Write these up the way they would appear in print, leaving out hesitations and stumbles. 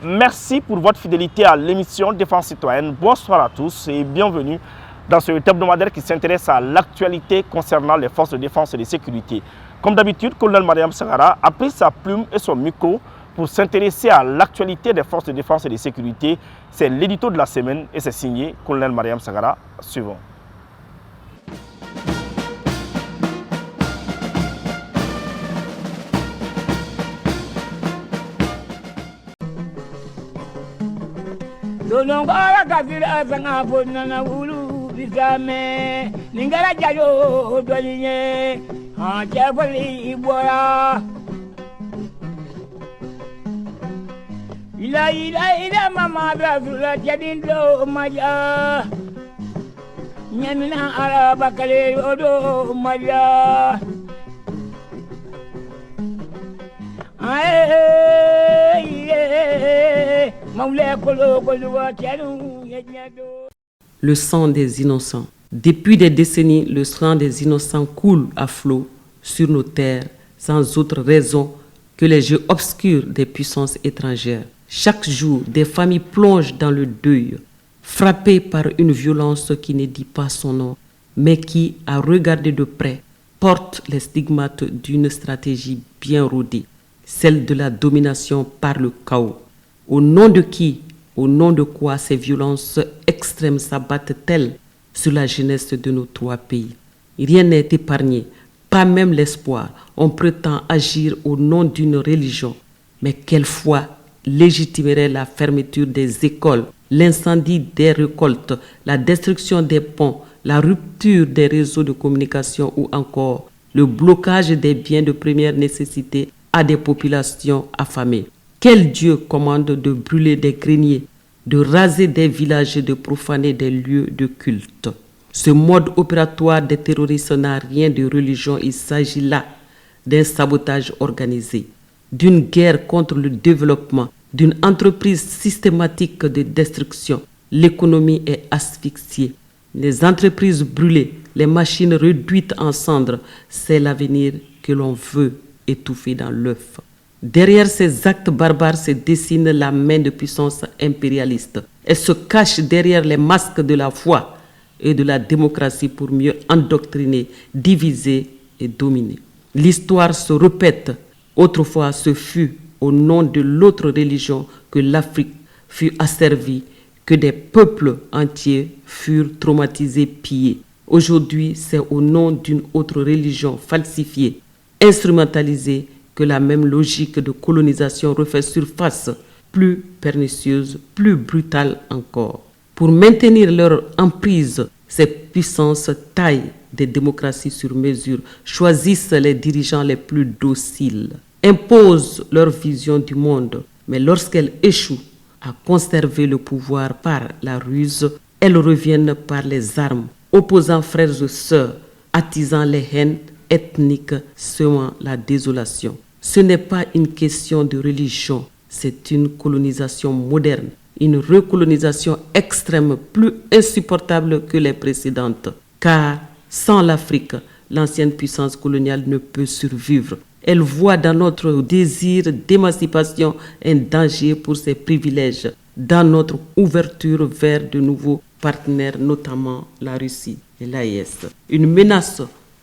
Merci pour votre fidélité à l'émission Défense citoyenne. Bonsoir à tous et bienvenue dans ce hebdomadaire qui s'intéresse à l'actualité concernant les forces de défense et de sécurité. Comme d'habitude, Colonel Mariam Sagara a pris sa plume et son micro pour s'intéresser à l'actualité des forces de défense et de sécurité. C'est l'édito de la semaine et c'est signé Colonel Mariam Sagara. Suivant. Donongora kafira sanga bonana wulu bisame ningara jayo dolinye ha jafali ibora ila mama brazula jadindo maja nyamina araba kale odo maja Le sang des innocents. Depuis des décennies, le sang des innocents coule à flot sur nos terres sans autre raison que les jeux obscurs des puissances étrangères. Chaque jour, des familles plongent dans le deuil, frappées par une violence qui ne dit pas son nom, mais qui, à regarder de près, porte les stigmates d'une stratégie bien rodée, celle de la domination par le chaos. Au nom de qui, au nom de quoi ces violences extrêmes s'abattent-elles sur la jeunesse de nos trois pays? Rien n'est épargné, pas même l'espoir. On prétend agir au nom d'une religion. Mais quelle foi légitimerait la fermeture des écoles, l'incendie des récoltes, la destruction des ponts, la rupture des réseaux de communication ou encore le blocage des biens de première nécessité à des populations affamées? Quel Dieu commande de brûler des greniers, de raser des villages et de profaner des lieux de culte? Ce mode opératoire des terroristes n'a rien de religion. Il s'agit là d'un sabotage organisé, d'une guerre contre le développement, d'une entreprise systématique de destruction. L'économie est asphyxiée, les entreprises brûlées, les machines réduites en cendres. C'est l'avenir que l'on veut étouffer dans l'œuf. Derrière ces actes barbares se dessine la main de puissance impérialiste. Elle se cache derrière les masques de la foi et de la démocratie pour mieux endoctriner, diviser et dominer. L'histoire se répète. Autrefois, ce fut au nom de l'autre religion que l'Afrique fut asservie, que des peuples entiers furent traumatisés, pillés. Aujourd'hui, c'est au nom d'une autre religion falsifiée, instrumentalisée, que la même logique de colonisation refait surface, plus pernicieuse, plus brutale encore. Pour maintenir leur emprise, ces puissances taillent des démocraties sur mesure, choisissent les dirigeants les plus dociles, imposent leur vision du monde, mais lorsqu'elles échouent à conserver le pouvoir par la ruse, elles reviennent par les armes, opposant frères et sœurs, attisant les haines ethnique, semant la désolation. Ce n'est pas une question de religion, c'est une colonisation moderne, une recolonisation extrême, plus insupportable que les précédentes. Car sans l'Afrique, l'ancienne puissance coloniale ne peut survivre. Elle voit dans notre désir d'émancipation un danger pour ses privilèges, dans notre ouverture vers de nouveaux partenaires, notamment la Russie et l'AES. Une menace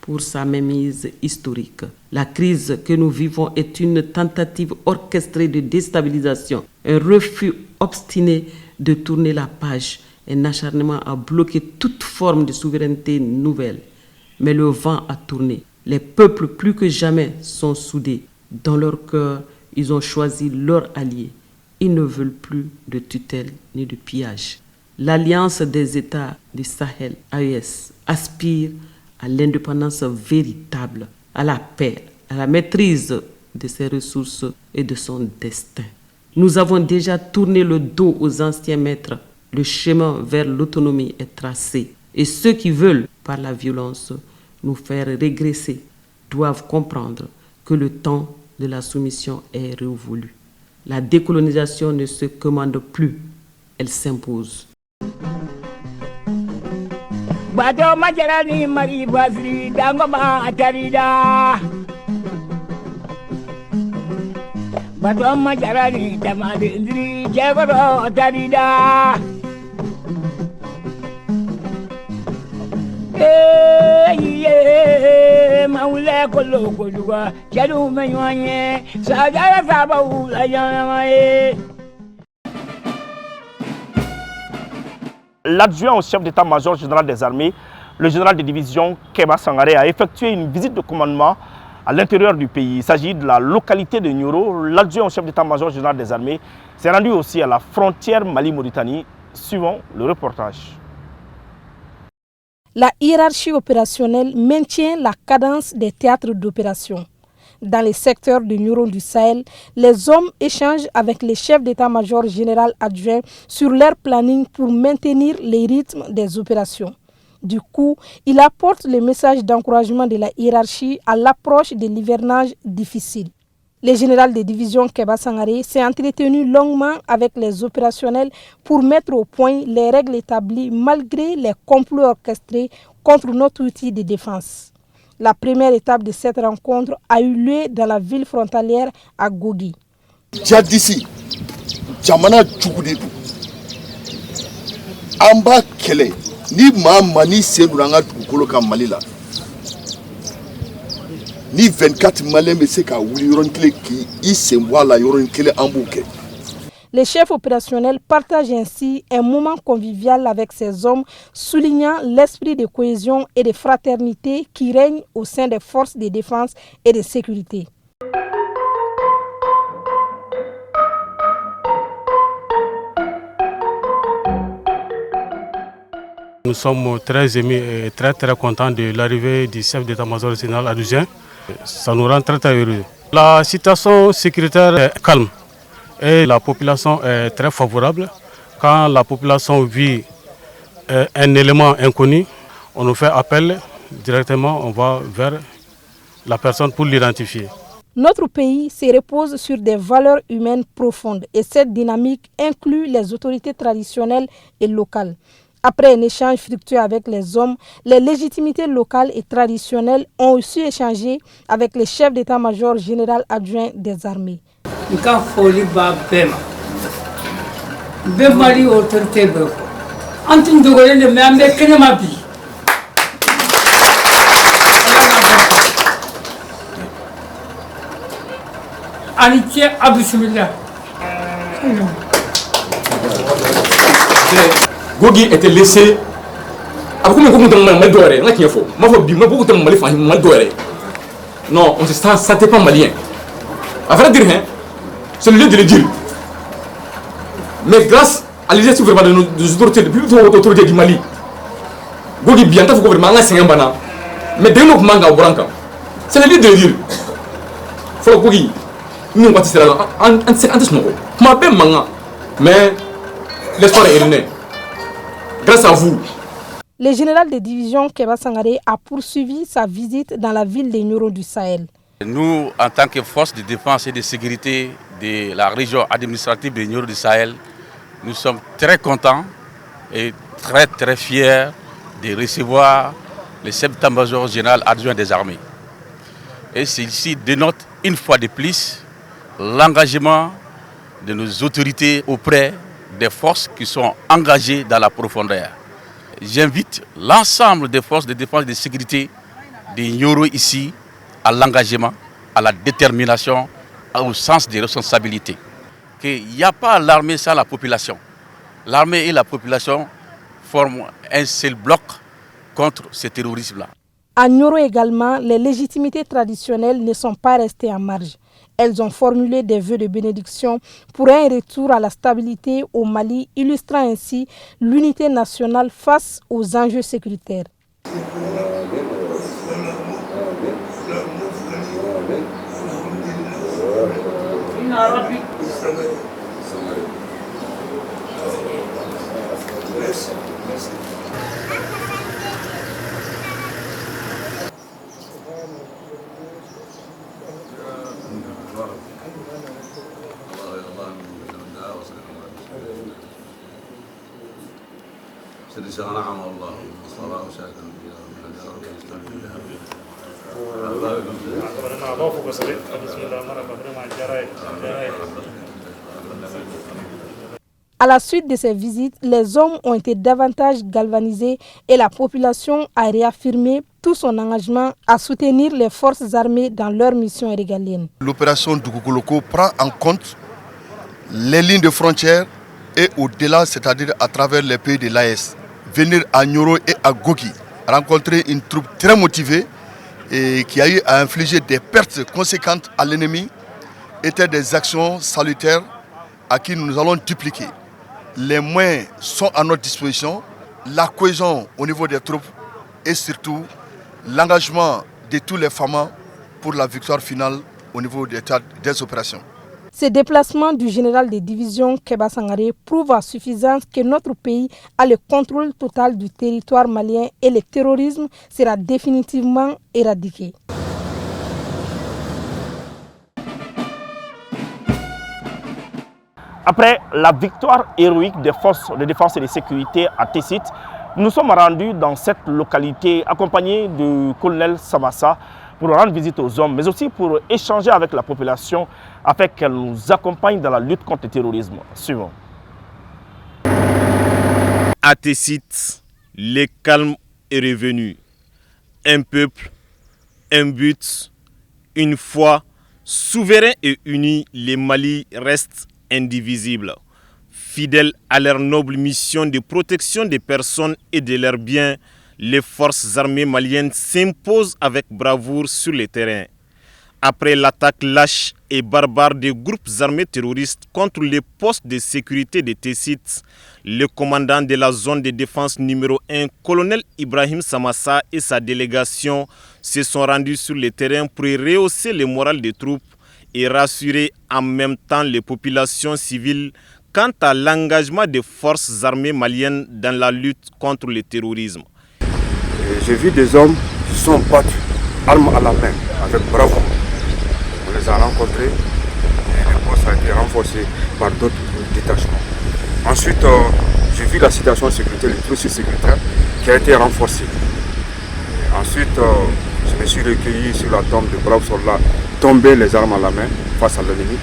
pour sa mainmise historique. La crise que nous vivons est une tentative orchestrée de déstabilisation, un refus obstiné de tourner la page, un acharnement à bloquer toute forme de souveraineté nouvelle. Mais le vent a tourné. Les peuples plus que jamais sont soudés. Dans leur cœur, ils ont choisi leur allié. Ils ne veulent plus de tutelle ni de pillage. L'Alliance des États du Sahel, AES, aspire à l'indépendance véritable, à la paix, à la maîtrise de ses ressources et de son destin. Nous avons déjà tourné le dos aux anciens maîtres. Le chemin vers l'autonomie est tracé. Et ceux qui veulent, par la violence, nous faire régresser, doivent comprendre que le temps de la soumission est révolu. La décolonisation ne se commande plus, elle s'impose. Bato majarani mari basri dangoma atarida. Bato majarani tamadindri jebaro atarida. Maule kolo koluga chadu menyoanye sagara sabawu la yamaye. L'adjoint au chef d'état-major général des armées, le général de division Keba Sangaré, a effectué une visite de commandement à l'intérieur du pays. Il s'agit de la localité de Nioro. L'adjoint au chef d'état-major général des armées s'est rendu aussi à la frontière Mali-Mauritanie. Suivons le reportage. La hiérarchie opérationnelle maintient la cadence des théâtres d'opération. Dans les secteurs de Nioro du Sahel, les hommes échangent avec les chefs d'état-major général adjoints sur leur planning pour maintenir les rythmes des opérations. Du coup, il apporte le message d'encouragement de la hiérarchie à l'approche de l'hivernage difficile. Le général de division Keba Sangaré s'est entretenu longuement avec les opérationnels pour mettre au point les règles établies malgré les complots orchestrés contre notre outil de défense. La première étape de cette rencontre a eu lieu dans la ville frontalière à Gogi. Djadisi, Jamana Tchoukoudidou, Amba Kele, ni Mani Senuranga Tchoukoloka Malila, ni 24 Malais Messeka ou Yoron-Kele qui y se voit la Yoron-Kele en bouquet. Les chefs opérationnels partagent ainsi un moment convivial avec ces hommes, soulignant l'esprit de cohésion et de fraternité qui règne au sein des forces de défense et de sécurité. Nous sommes très émus et très contents de l'arrivée du chef d'état-major général adjoint. Ça nous rend très heureux. La situation sécuritaire est calme. Et la population est très favorable. Quand la population vit un élément inconnu, on nous fait appel directement, on va vers la personne pour l'identifier. Notre pays se repose sur des valeurs humaines profondes et cette dynamique inclut les autorités traditionnelles et locales. Après un échange fructueux avec les hommes, les légitimités locales et traditionnelles ont aussi échangé avec les chefs d'état-major général adjoint des armées. Nka foli ba bɛɛ ma bɛɛ mali autorité bɛɛ fɔ an tun dogolen de mɛ an bɛ kɛnɛma bi ani cɛ a bisimila. Gogi était laissé a ko ko mutan mali dɔ yɛrɛ n ka tiɲɛ fɔ n b'a fɔ bi ma ko tɛ mali fan mali dɔ yɛrɛ non on se sentait pas malien à vrai dire hein. C'est le lieu de le dire. Mais grâce à l'exercice vraiment de nos autorités, depuis l'autorité du Mali, Gogi bien, il faut vraiment un bana. Mais dès que manga branca, c'est le lieu de le dire. Faut Gogi, nous on va là, mais l'espoir est né. Grâce à vous. Le général de division Keba Sangaré a poursuivi sa visite dans la ville de Nioro du Sahel. Nous, en tant que force de défense et de sécurité de la région administrative de Nioro du Sahel, nous sommes très contents et très fiers de recevoir le chef d'état-major général adjoint des armées. Et ceci dénote une fois de plus l'engagement de nos autorités auprès des forces qui sont engagées dans la profondeur. J'invite l'ensemble des forces de défense et de sécurité de Nioro ici à l'engagement, à la détermination, au sens des responsabilités. Il n'y a pas l'armée sans la population. L'armée et la population forment un seul bloc contre ce terrorisme-là. À Nioro également, les légitimités traditionnelles ne sont pas restées en marge. Elles ont formulé des vœux de bénédiction pour un retour à la stabilité au Mali, illustrant ainsi l'unité nationale face aux enjeux sécuritaires. À la suite de ces visites, les hommes ont été davantage galvanisés et la population a réaffirmé tout son engagement à soutenir les forces armées dans leur mission régalienne. L'opération Dugukoloko prend en compte les lignes de frontières et au-delà, c'est-à-dire à travers les pays de l'AES. Venir à Nyoro et à Gogi, rencontrer une troupe très motivée et qui a eu à infliger des pertes conséquentes à l'ennemi étaient des actions salutaires à qui nous allons dupliquer. Les moyens sont à notre disposition, la cohésion au niveau des troupes et surtout l'engagement de tous les FAMA pour la victoire finale au niveau des opérations. Ces déplacements du général de division Keba Sangaré prouvent à suffisance que notre pays a le contrôle total du territoire malien et le terrorisme sera définitivement éradiqué. Après la victoire héroïque des forces de défense et de sécurité à Tessit, nous sommes rendus dans cette localité accompagnés du colonel Samassa pour rendre visite aux hommes, mais aussi pour échanger avec la population afin qu'elle nous accompagne dans la lutte contre le terrorisme. Suivons. À Tessit, le calme est revenu. Un peuple, un but, une foi, souverain et uni, les Mali restent indivisibles. Fidèles à leur noble mission de protection des personnes et de leurs biens, les forces armées maliennes s'imposent avec bravoure sur le terrain. Après l'attaque lâche et barbare des groupes armés terroristes contre les postes de sécurité de Tessit, le commandant de la zone de défense numéro 1, colonel Ibrahim Samassa et sa délégation se sont rendus sur le terrain pour rehausser le moral des troupes et rassurer en même temps les populations civiles quant à l'engagement des forces armées maliennes dans la lutte contre le terrorisme. J'ai vu des hommes qui sont battus, armes à la main, avec bravoure. On les a rencontrés et le poste a été renforcé par d'autres détachements. Ensuite, j'ai vu la situation de sécurité, le processus sécuritaire qui a été renforcé. Et ensuite, je me suis recueilli sur la tombe de braves soldats tombés les armes à la main face à l'ennemi.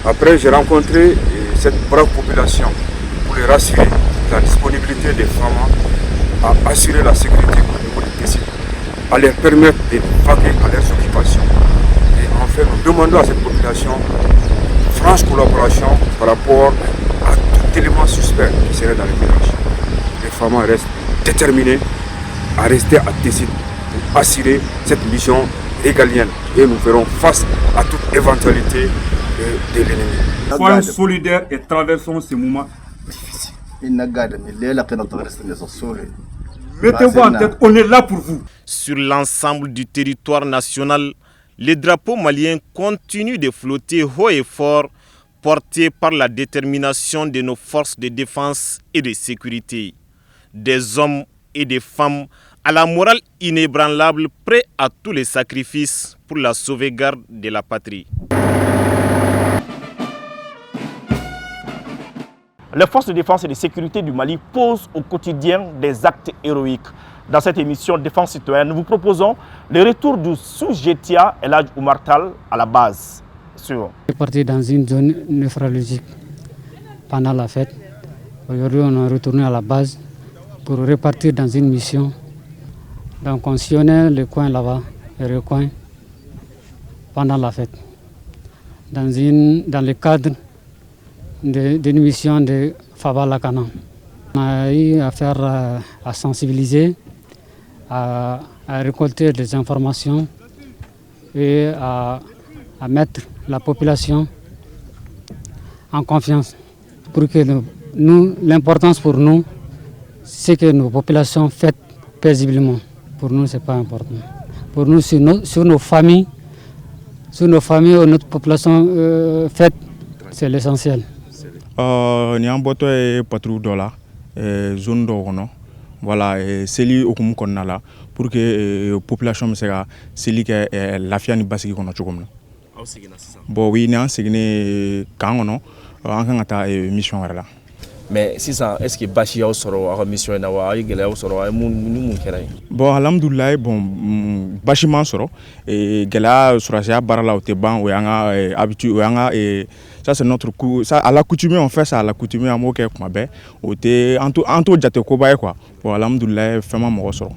Après, j'ai rencontré cette brave population pour les rassurer de la disponibilité des femmes à assurer la sécurité au niveau des Tessit, à leur permettre de vaquer à leurs occupations. Et enfin, nous demandons à cette population une franche collaboration par rapport à tout élément suspect qui serait dans le village. Les femmes restent déterminées à rester à Tessit pour assurer cette mission régalienne et nous ferons face à toute éventualité de l'ennemi. Soyons solidaires et traversons ces moments difficiles. Mettez-vous en tête, on est là pour vous. Sur l'ensemble du territoire national, les drapeaux maliens continuent de flotter haut et fort, portés par la détermination de nos forces de défense et de sécurité. Des hommes et des femmes à la morale inébranlable, prêts à tous les sacrifices pour la sauvegarde de la patrie. Les forces de défense et de sécurité du Mali posent au quotidien des actes héroïques. Dans cette émission Défense citoyenne, nous vous proposons le retour du sous-Jetia Elhadj Oumar Tall à la base. Je suis parti dans une zone néphrologique pendant la fête. Aujourd'hui, on est retourné à la base pour repartir dans une mission. Donc, on sillonnait le coin là-bas et le coin pendant la fête. Dans le cadre d'une mission de Faba Lakana. On a eu affaire à sensibiliser, à récolter des informations et à mettre la population en confiance. Pour que l'importance pour nous, c'est que nos populations fêtent paisiblement. Pour nous, ce n'est pas important. Pour nous, sur nos familles, notre population fête, c'est l'essentiel. Ni an bɔtɔ ye patrouille dɔ la zone dɔ kɔnɔ voilà seli okumu kɔnɔna la pour que population bɛ se ka seli kɛ lafiya ni basigi kɔnɔ cogo min na. Aw seginna sisan. Bon oui, ni an seginne kan kɔnɔ an kan ka taa mission wɛrɛ la. mais sisan est-ce que basi y'aw sɔrɔ a ka mission in na wa a ye gɛlɛyaw sɔrɔ a ye mun kɛra yen. Bon alhamdulilayi basi m'an sɔrɔ gɛlɛya sɔrɔsiya baara la o tɛ ban o y'an ka habitude o y'an ka ça c'est notre coup ça à l'accoutumée on fait ça à l'accoutumée an b'o kɛ kuma bɛɛ o tɛ an t'o jate koba ye quoi bon alhamdulilayi fɛn ma mɔgɔ sɔrɔ.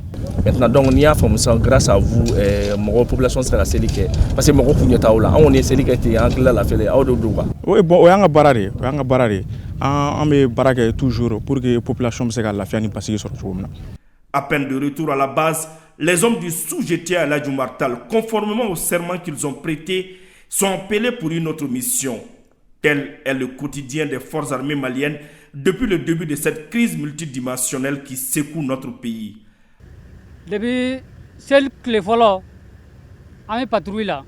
Maintenant donc n'i y'a faamu sisan grâce à vous mɔgɔ population sera ka seli kɛ parce que mɔgɔ kun ɲɛ t'aw la an kɔni ye seli kɛ ten an hakili la lafiyalen aw de don quoi. Oui bon o y'an ka baara de ye an bɛ baara kɛ toujours pour que population bɛ se ka lafiya ni basigi sɔrɔ cogo min na. À peine de retour à la base, les hommes du sous-GTA à la Djoumartal, conformément au serment qu'ils ont prêté, sont appelés pour une autre mission. Tel est le quotidien des forces armées maliennes depuis le début de cette crise multidimensionnelle qui secoue notre pays. Depuis celle clé follow, on est patrouille là,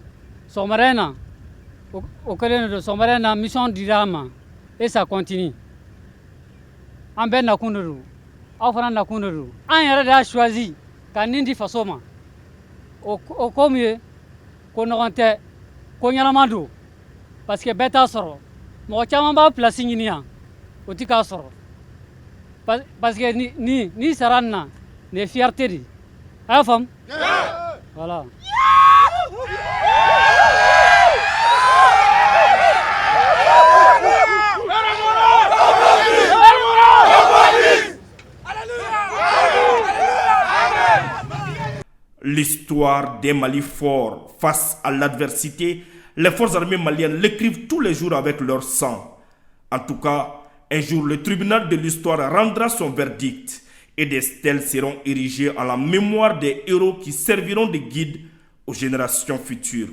Somarena, au cas de Somarena, mission d'Irama, et ça continue. En ben nakunuru, en faisant nakunuru, en a choisi qu'un indi fasoma, au combien qu'on rentre, qu'on y a la mandou, parce que bêta sort. Moi, je ne vais pas placer Ninia au Tikasoro. Parce que ni Sarana, ni fierté. Ah, femme? Voilà. L'histoire des Mali forts face à l'adversité, les forces armées maliennes l'écrivent tous les jours avec leur sang. En tout cas, un jour, le tribunal de l'histoire rendra son verdict et des stèles seront érigées en la mémoire des héros qui serviront de guide aux générations futures.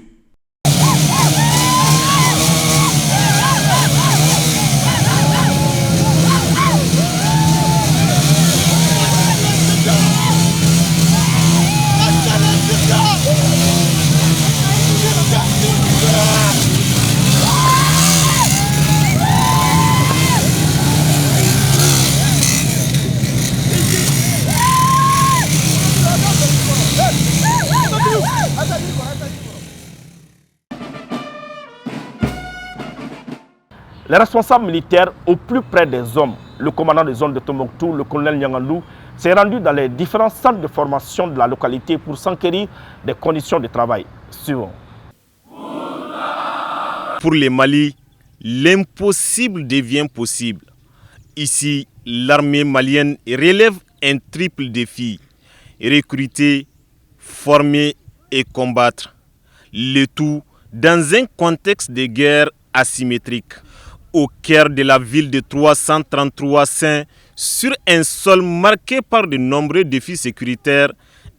Les responsables militaires au plus près des hommes, le commandant des zones de Tombouctou, le colonel Nyangandou, s'est rendu dans les différents centres de formation de la localité pour s'enquérir des conditions de travail. Suivons. Pour les Mali, l'impossible devient possible. Ici, l'armée malienne relève un triple défi: recruter, former et combattre. Le tout dans un contexte de guerre asymétrique. Au cœur de la ville de 333 saints, sur un sol marqué par de nombreux défis sécuritaires,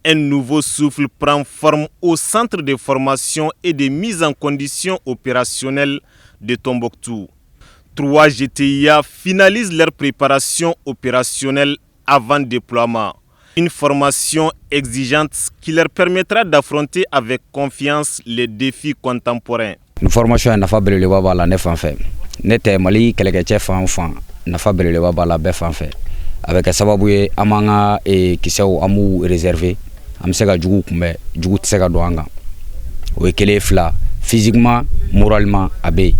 un nouveau souffle prend forme au centre de formation et de mise en condition opérationnelle de Tombouctou. 3 GTIA finalisent leur préparation opérationnelle avant déploiement. Une formation exigeante qui leur permettra d'affronter avec confiance les défis contemporains. Une formation n'a pas brûlé la nef en fait. N'était Mali quelqu'un fan n'a pas brûlé la bête en fait. Avec un sababu amanga et qui s'est amu réservé, amsega djougou kumbe djougou tsega doanga. O ekele fla physiquement, moralement abe.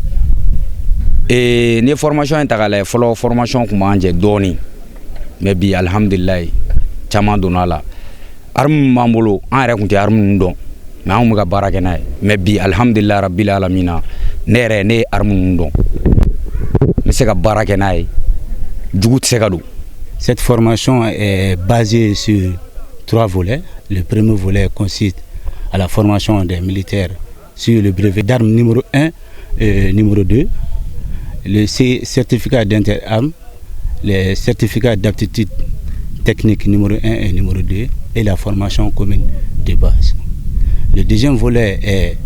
Et les formations intégrales, follow formation kuma anje doni. Mais bi alhamdulillah chama donala. Arm mambolo an yɛrɛ kun tɛ arme ndon. Mais an bɛ ka baara kɛ n'a ye. Mais bi alhamdulillah rabbil alamina ne yɛrɛ ne ye arme ndon. N bɛ se ka baara kɛ n'a ye. Jugu tɛ se ka don. Cette formation est basée sur 3 volets. Le premier volet consiste à la formation des militaires sur le brevet d'armes numéro 1 et numéro 2, le certificat d'interarmes, les certificats d'aptitude technique numéro 1 et numéro 2 et la formation commune de base. Le deuxième volet est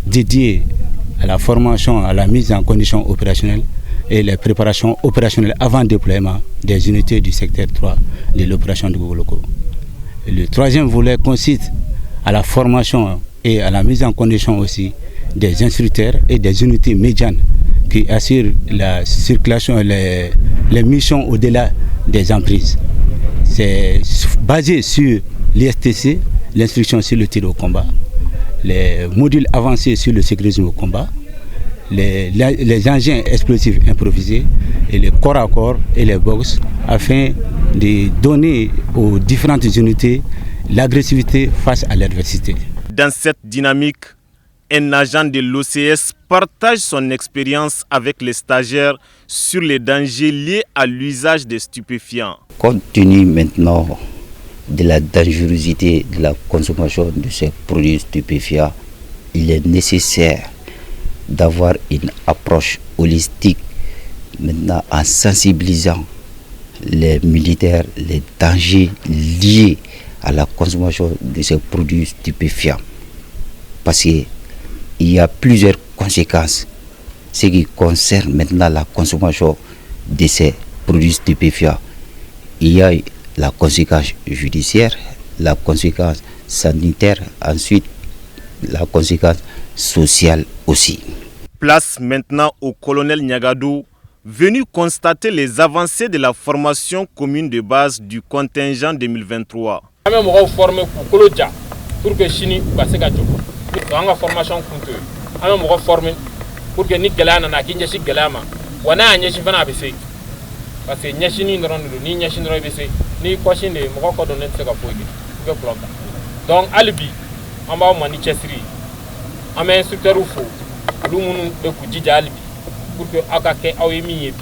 dédié à la formation, à la mise en condition opérationnelle et les préparations opérationnelles avant déploiement des unités du secteur 3 de l'opération de Gogoloko. Le troisième volet consiste à la formation et à la mise en condition aussi des instructeurs et des unités médianes qui assurent la circulation et les missions au-delà des emprises. C'est basé sur l'ISTC, l'instruction sur le tir au combat, les modules avancés sur le sécurisme au combat, les engins explosifs improvisés et les corps à corps et les box afin de donner aux différentes unités l'agressivité face à l'adversité. Dans cette dynamique, un agent de l'OCS partage son expérience avec les stagiaires sur les dangers liés à l'usage des stupéfiants. Compte tenu maintenant de la dangerosité de la consommation de ces produits stupéfiants, il est nécessaire d'avoir une approche holistique maintenant en sensibilisant les militaires, les dangers liés à la consommation de ces produits stupéfiants. Parce qu'il y a plusieurs conséquences. Ce qui concerne maintenant la consommation de ces produits stupéfiants, il y a la conséquence judiciaire, la conséquence sanitaire, ensuite la conséquence sociale aussi. Place maintenant au colonel Niagadou, venu constater les avancées de la formation commune de base du contingent 2023. Pour que Chini passe à Djoko. Dans la formation coûteuse, on va former pour que ni Galana n'a qu'une chik Galama. On a un yachivana ABC. Parce que Yachini ne rend ni Yachin Rebc, ni Kwashin de Morocco donné ce qu'a fait. Donc, Alibi, on va au Manichesri. On met un instructeur ou faux. L'Oumoun de Koudja Alibi. Pour que Akake Aoemi.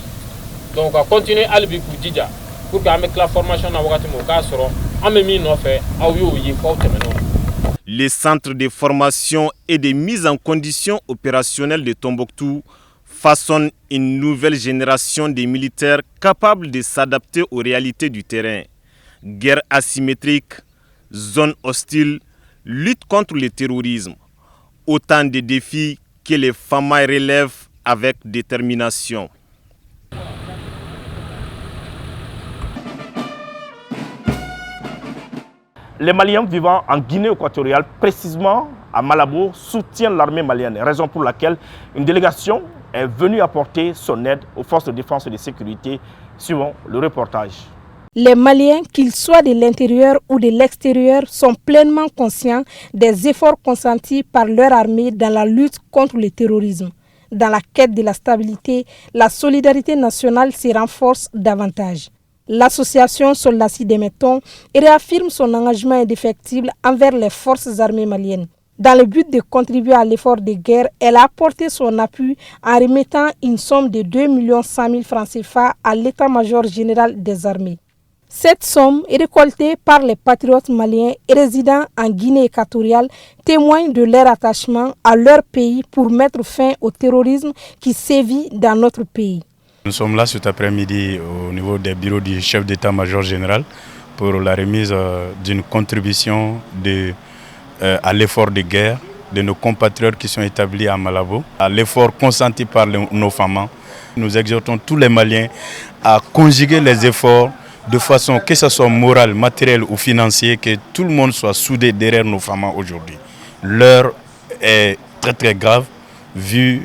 Donc, on continue Alibi Koudja. Pour qu'avec la formation dans le cas seront on met mis nos faits à Oyo Les centres de formation et de mise en condition opérationnelle de Tombouctou façonnent une nouvelle génération de militaires capables de s'adapter aux réalités du terrain. Guerre asymétrique, zone hostile, lutte contre le terrorisme. Autant de défis que les FAMAI relèvent avec détermination. Les Maliens vivant en Guinée équatoriale, précisément à Malabo, soutiennent l'armée malienne, raison pour laquelle une délégation est venue apporter son aide aux forces de défense et de sécurité, suivant le reportage. Les Maliens, qu'ils soient de l'intérieur ou de l'extérieur, sont pleinement conscients des efforts consentis par leur armée dans la lutte contre le terrorisme. Dans la quête de la stabilité, la solidarité nationale se renforce davantage. L'association Soldats Demeton réaffirme son engagement indéfectible envers les forces armées maliennes. Dans le but de contribuer à l'effort de guerre, elle a apporté son appui en remettant une somme de 2 100 000 francs CFA à l'état-major général des armées. Cette somme, récoltée par les patriotes maliens et résidant en Guinée équatoriale, témoigne de leur attachement à leur pays pour mettre fin au terrorisme qui sévit dans notre pays. Nous sommes là cet après-midi au niveau des bureaux du chef d'état-major général pour la remise d'une contribution à l'effort de guerre de nos compatriotes qui sont établis à Malabo, à l'effort consenti par nos femmes. Nous exhortons tous les Maliens à conjuguer les efforts de façon que ce soit morale, matérielle ou financière, que tout le monde soit soudé derrière nos femmes aujourd'hui. L'heure est très très grave vu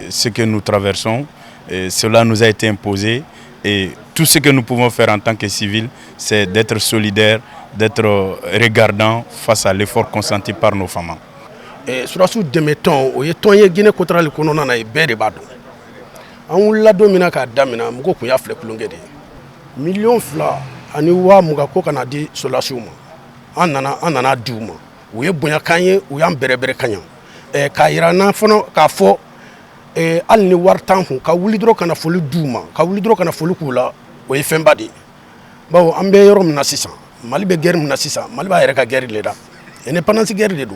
ce que nous traversons. Et cela nous a été imposé et tout ce que nous pouvons faire en tant que civils, c'est d'être solidaires, d'être regardants face à l'effort consenti par nos femmes. Surtout Demeton, o ye tonye Guinée équatoriale kono na e bere bado. An wula domina ka damina mugo kun ya fle kulonge de. Million fla ani wa muga ko kana di solasiuma. An nana diuma. O ye bonya kanye o ya bere kanya. Ka irana fono ka fo al ni wartan hu ka wuli dro kana foli duma ka wuli dro kana foli kula o ye femba de bawo ambe yorom na sisa mali be guerre na sisa mali ba yere ka guerre le da ene pendant guerre de do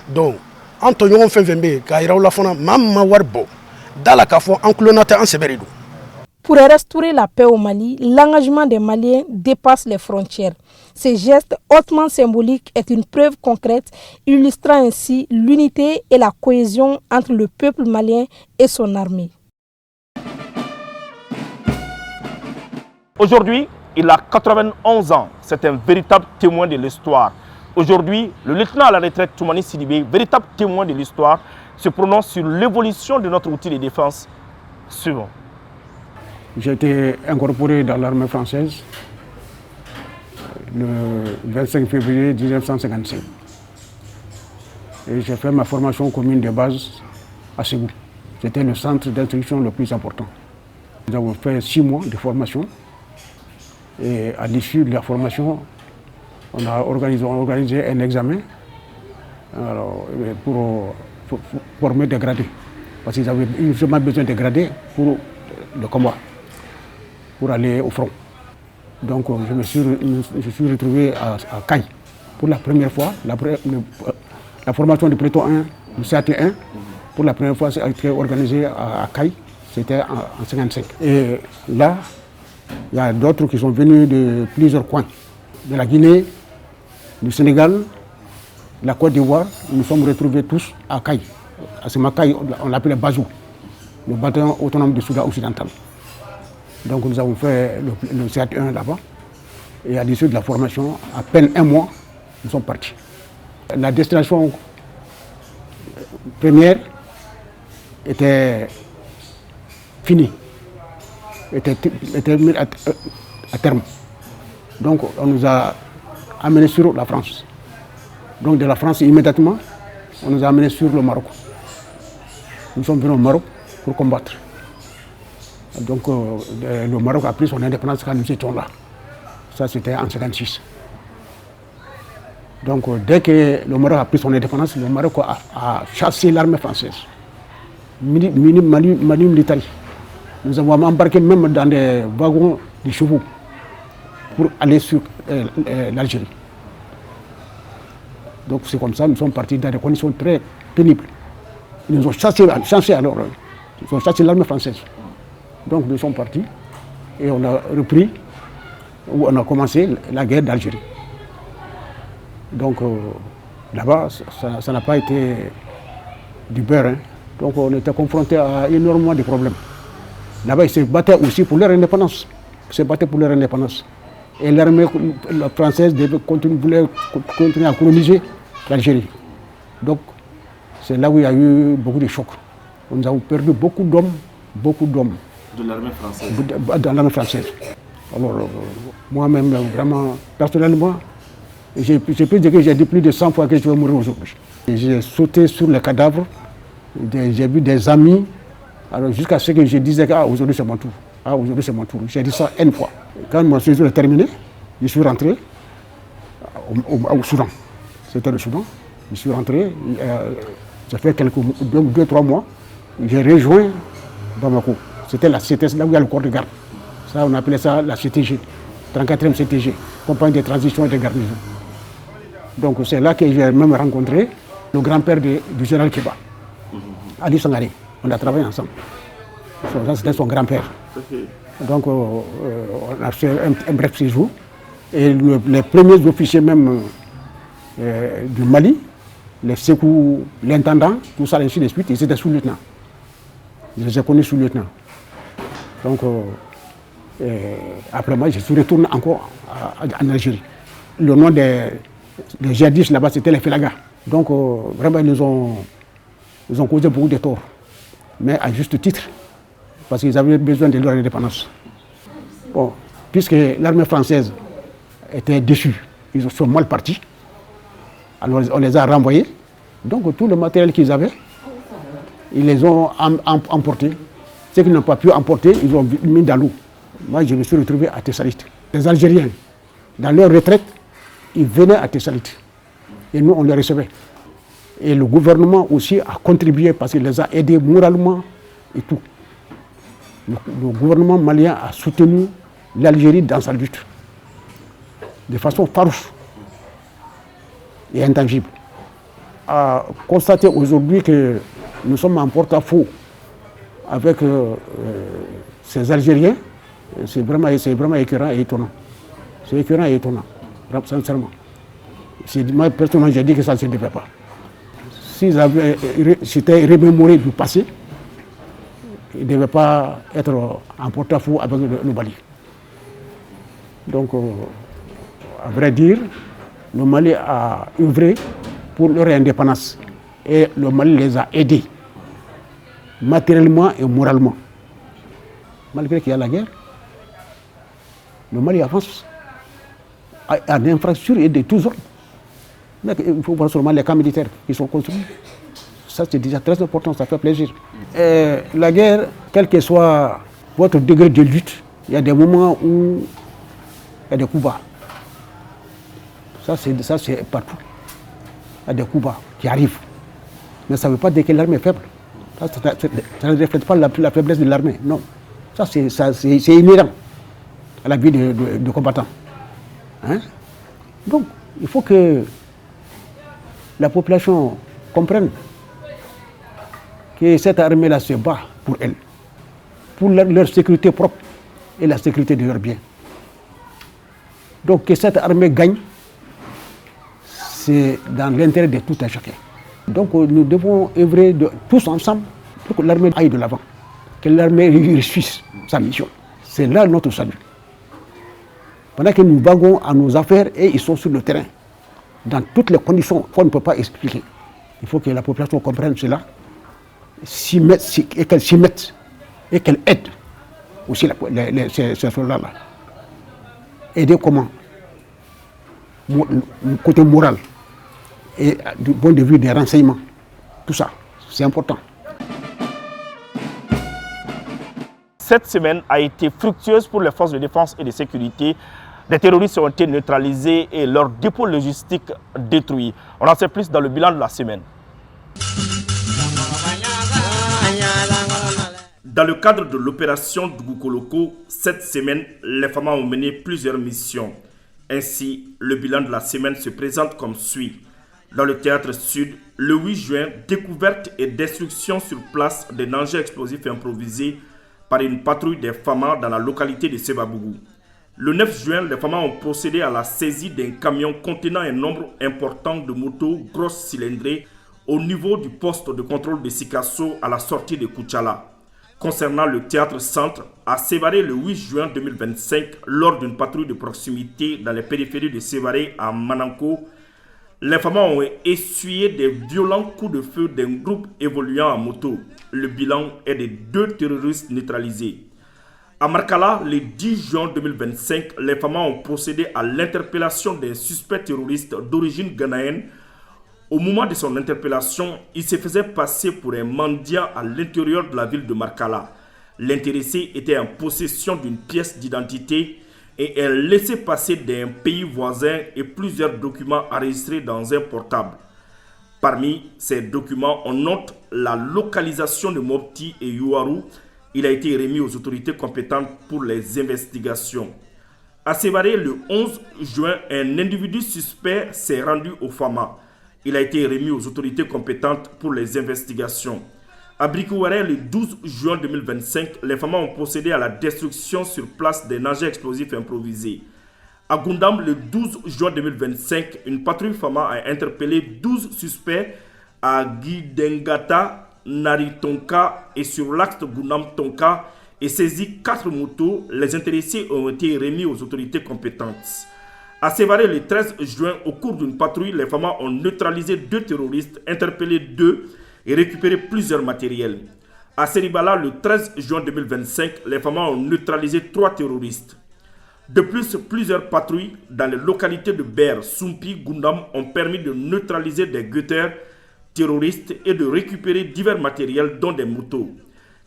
donc anto yon fembe ka ira la fona mamma warbo dala ka fo en clonate en seberi do. Pour restaurer la paix au Mali, l'engagement des Maliens dépasse les frontières. Ce geste hautement symbolique est une preuve concrète, illustrant ainsi l'unité et la cohésion entre le peuple malien et son armée. Aujourd'hui, il a 91 ans. C'est un véritable témoin de l'histoire. Aujourd'hui, le lieutenant à la retraite Toumani Sidibé, véritable témoin de l'histoire, se prononce sur l'évolution de notre outil de défense. Suivant. J'ai été incorporé dans l'armée française le 25 février 1955. Et j'ai fait ma formation commune de base à Ségou. C'était le centre d'instruction le plus important. Nous avons fait 6 mois de formation. Et à l'issue de la formation, on a organisé un examen pour former des gradés. Parce qu'ils avaient uniquement besoin de gradés pour le combat, pour aller au front. Donc je me suis retrouvé à Caille. Pour la première fois, la formation du peloton 1, du CAT1, pour la première fois, ça a été organisé à Caille. C'était en 1955. Et là, il y a d'autres qui sont venus de plusieurs coins. De la Guinée, du Sénégal, de la Côte d'Ivoire. Nous nous sommes retrouvés tous à Caille. À ce moment, Caille, on l'appelait Bazou, le bataillon autonome du Soudan occidental. Donc nous avons fait le CAT1 là-bas. Et à l'issue de la formation, à peine 1 mois, nous sommes partis. La destination première était finie, était mise à terme. Donc on nous a amenés sur la France. Donc de la France, immédiatement, on nous a amenés sur le Maroc. Nous sommes venus au Maroc pour combattre. Donc le Maroc a pris son indépendance quand nous étions là. Ça, c'était en 1956. Donc dès que le Maroc a pris son indépendance, le Maroc a chassé l'armée française. Mali militari. Nous avons embarqué même dans des wagons de chevaux pour aller sur l'Algérie. Donc c'est comme ça, nous sommes partis dans des conditions très pénibles. Ils nous ont chassé alors. Ils ont chassé l'armée française. Donc nous sommes partis et on a repris, où on a commencé la guerre d'Algérie. Donc là-bas, ça n'a pas été du beurre. Hein. Donc on était confrontés à énormément de problèmes. Là-bas, ils se battaient aussi pour leur indépendance. Ils se battaient pour leur indépendance. Et l'armée française voulait continuer à coloniser l'Algérie. Donc c'est là où il y a eu beaucoup de chocs. Nous avons perdu beaucoup d'hommes. De l'armée française. Dans l'armée française. Alors, moi-même, vraiment, personnellement, je peux dire que j'ai dit plus de 100 fois que je vais mourir aujourd'hui. J'ai sauté sur les cadavres, j'ai vu des amis, alors jusqu'à ce que je disais que aujourd'hui c'est mon tour. Aujourd'hui c'est mon tour. J'ai dit ça une fois. Quand mon séjour est terminé, je suis rentré au Soudan. C'était le Soudan. Je suis rentré, ça fait 2-3 mois, j'ai rejoint Bamako. C'était là où il y a le corps de garde. Ça, on appelait ça la CTG, 34e CTG, compagnie de transition et de garnison. Donc c'est là que j'ai même rencontré le grand-père du général Kéba, Ali Sangaré. On a travaillé ensemble. Ça, c'était son grand-père. Donc on a fait un bref séjour. Et les premiers officiers même du Mali, les Sékou, l'intendant, tout ça, ainsi de suite, ils étaient sous-lieutenants. Je les ai connus sous-lieutenants. Donc après moi, je suis retourné encore en Algérie. Le nom des djihadistes là-bas, c'était les Félagas. Donc vraiment, ils ont causé beaucoup de torts. Mais à juste titre, parce qu'ils avaient besoin de leur indépendance. Bon, puisque l'armée française était déçue, ils sont mal partis. Alors on les a renvoyés. Donc tout le matériel qu'ils avaient, ils les ont emportés. Ceux qui n'ont pas pu emporter, ils ont mis dans l'eau. Moi, je me suis retrouvé à Thessalite. Les Algériens, dans leur retraite, ils venaient à Thessalite. Et nous, on les recevait. Et le gouvernement aussi a contribué parce qu'il les a aidés moralement et tout. Le gouvernement malien a soutenu l'Algérie dans sa lutte. De façon farouche et intangible. À constater aujourd'hui que nous sommes en porte-à-faux avec ces Algériens, c'est vraiment écœurant et étonnant. C'est écœurant et étonnant, sincèrement. Moi, personnellement, j'ai dit que ça ne se devait pas. S'ils s'étaient remémorés du passé, ils ne devaient pas être en porte-à-faux avec le Mali. Donc, à vrai dire, le Mali a œuvré pour leur indépendance. Et le Mali les a aidés, matériellement et moralement. Malgré qu'il y a la guerre, le Mali avance à d'infrastructures et de tous ordres. Mais il faut voir seulement les camps militaires qui sont construits. Ça, c'est déjà très important, ça fait plaisir. La guerre, quel que soit votre degré de lutte, il y a des moments où il y a des coups bas. Ça, c'est partout. Il y a des coups bas qui arrivent. Mais ça ne veut pas dire que l'armée est faible. Ça ne reflète pas la faiblesse de l'armée. Non. Ça, c'est inhérent à la vie de combattants. Hein? Donc, il faut que la population comprenne que cette armée-là se bat pour elle, pour leur sécurité propre et la sécurité de leurs biens. Donc que cette armée gagne, c'est dans l'intérêt de tout un chacun. Donc nous devons œuvrer tous ensemble pour que l'armée aille de l'avant, que l'armée réussisse sa mission. C'est là notre salut. Pendant que nous vaguons à nos affaires et ils sont sur le terrain, dans toutes les conditions qu'on ne peut pas expliquer. Il faut que la population comprenne cela, et qu'elle s'y mette, et qu'elle aide aussi ces soldats-là. Aider comment? Côté moral et du point de vue des renseignements. Tout ça, c'est important. Cette semaine a été fructueuse pour les forces de défense et de sécurité. Les terroristes ont été neutralisés et leurs dépôts logistiques détruits. On en sait plus dans le bilan de la semaine. Dans le cadre de l'opération Dougoukoloko, cette semaine, les femmes ont mené plusieurs missions. Ainsi, le bilan de la semaine se présente comme suit. Dans le théâtre sud, le 8 juin, découverte et destruction sur place d'un engin explosif improvisé par une patrouille des FAMA dans la localité de Sebabougou. Le 9 juin, les FAMA ont procédé à la saisie d'un camion contenant un nombre important de motos grosses cylindrées au niveau du poste de contrôle de Sikasso à la sortie de Kouchala. Concernant le théâtre centre, à Sévaré le 8 juin 2025, lors d'une patrouille de proximité dans les périphéries de Sévaré à Mananko, les FAMA ont essuyé des violents coups de feu d'un groupe évoluant en moto. Le bilan est de 2 terroristes neutralisés. À Markala, le 10 juin 2025, les FAMA ont procédé à l'interpellation d'un suspect terroriste d'origine ghanéenne. Au moment de son interpellation, il se faisait passer pour un mendiant à l'intérieur de la ville de Markala. L'intéressé était en possession d'une pièce d'identité et un laissez-passer d'un pays voisin et plusieurs documents enregistrés dans un portable. Parmi ces documents, on note la localisation de Mopti et Youarou. Il a été remis aux autorités compétentes pour les investigations. À Sévaré, le 11 juin, un individu suspect s'est rendu au FAMA. Il a été remis aux autorités compétentes pour les investigations. À Brikouaré, le 12 juin 2025, les FAMA ont procédé à la destruction sur place d'un engin explosif improvisé. À Goundam, le 12 juin 2025, une patrouille FAMA a interpellé 12 suspects à Guidengata, Naritonka et sur l'axe Goundam-Tonka et saisi 4 motos. Les intéressés ont été remis aux autorités compétentes. À Sévaré, le 13 juin, au cours d'une patrouille, les FAMA ont neutralisé 2 terroristes, interpellé 2 et récupéré plusieurs matériels. À Seribala, le 13 juin 2025, les FAMA ont neutralisé 3 terroristes. De plus, plusieurs patrouilles dans les localités de Ber, Sumpi, Goundam ont permis de neutraliser des guetteurs terroristes et de récupérer divers matériels dont des motos.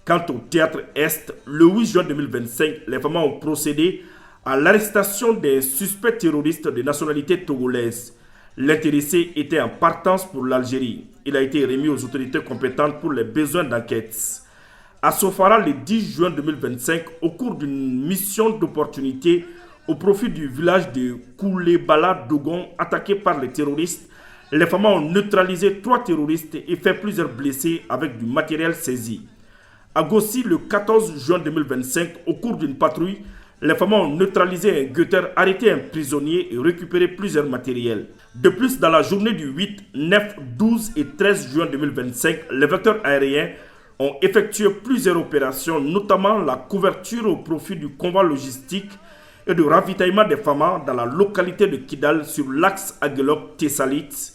Quant au théâtre Est, le 8 juin 2025, les FAMA ont procédé à l'arrestation des suspects terroristes de nationalité togolaise. L'intéressé était en partance pour l'Algérie. Il a été remis aux autorités compétentes pour les besoins d'enquête. À Sofara, le 10 juin 2025, au cours d'une mission d'opportunité au profit du village de Koulebala Dogon attaqué par les terroristes, les FAMA ont neutralisé 3 terroristes et fait plusieurs blessés avec du matériel saisi. À Gossi, le 14 juin 2025, au cours d'une patrouille, les FAMA ont neutralisé un guetteur, arrêté un prisonnier et récupéré plusieurs matériels. De plus, dans la journée du 8, 9, 12 et 13 juin 2025, les vecteurs aériens ont effectué plusieurs opérations, notamment la couverture au profit du convoi logistique et de ravitaillement des FAMA dans la localité de Kidal sur l'axe Aguelok-Tessalit,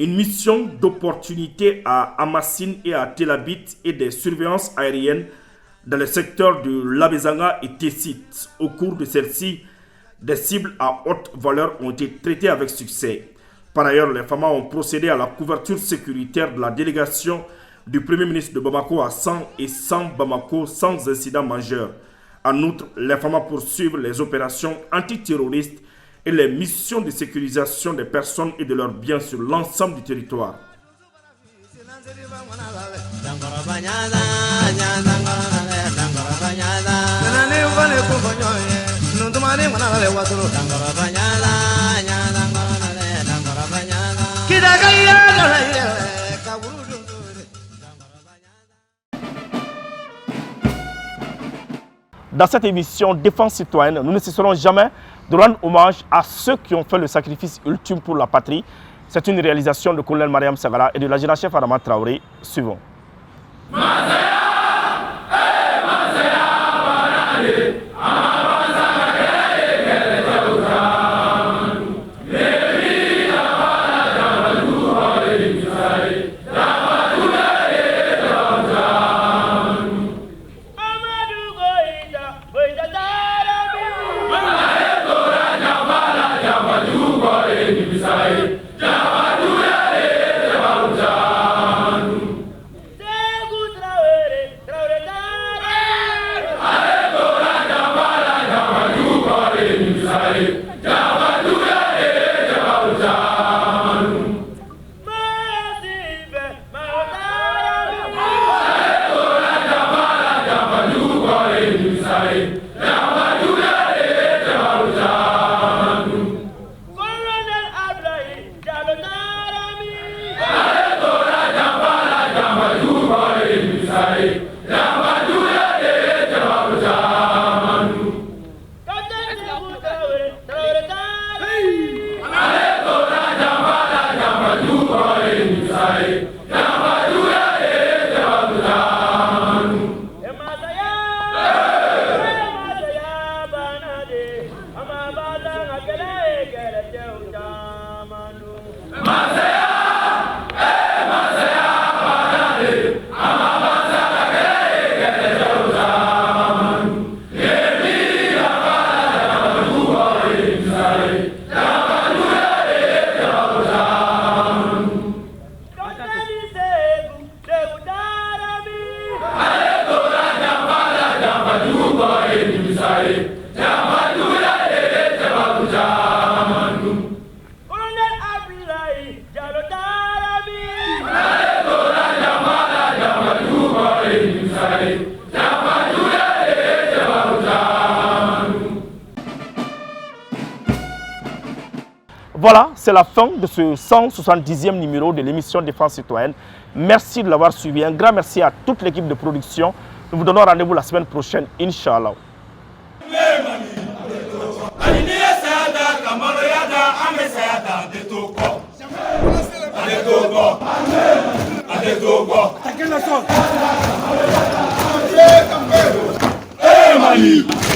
une mission d'opportunité à Amassine et à Tel Abit et des surveillances aériennes dans le secteur de Labezanga et Tessit. Au cours de celle-ci, des cibles à haute valeur ont été traitées avec succès. Par ailleurs, les FAMA ont procédé à la couverture sécuritaire de la délégation du Premier ministre de Bamako à 100 et 100 Bamako sans incident majeur. En outre, les FAMA poursuivent les opérations antiterroristes et les missions de sécurisation des personnes et de leurs biens sur l'ensemble du territoire. Dans cette émission Défense citoyenne, nous ne cesserons jamais de rendre hommage à ceux qui ont fait le sacrifice ultime pour la patrie. C'est une réalisation de colonel Mariam Sagara et de l'adjudant-chef Adama Traoré. Suivons. Voilà, c'est la fin de ce 170e numéro de l'émission Défense citoyenne. Merci de l'avoir suivi. Un grand merci à toute l'équipe de production. Nous vous donnons rendez-vous la semaine prochaine, Inch'Allah. Mali.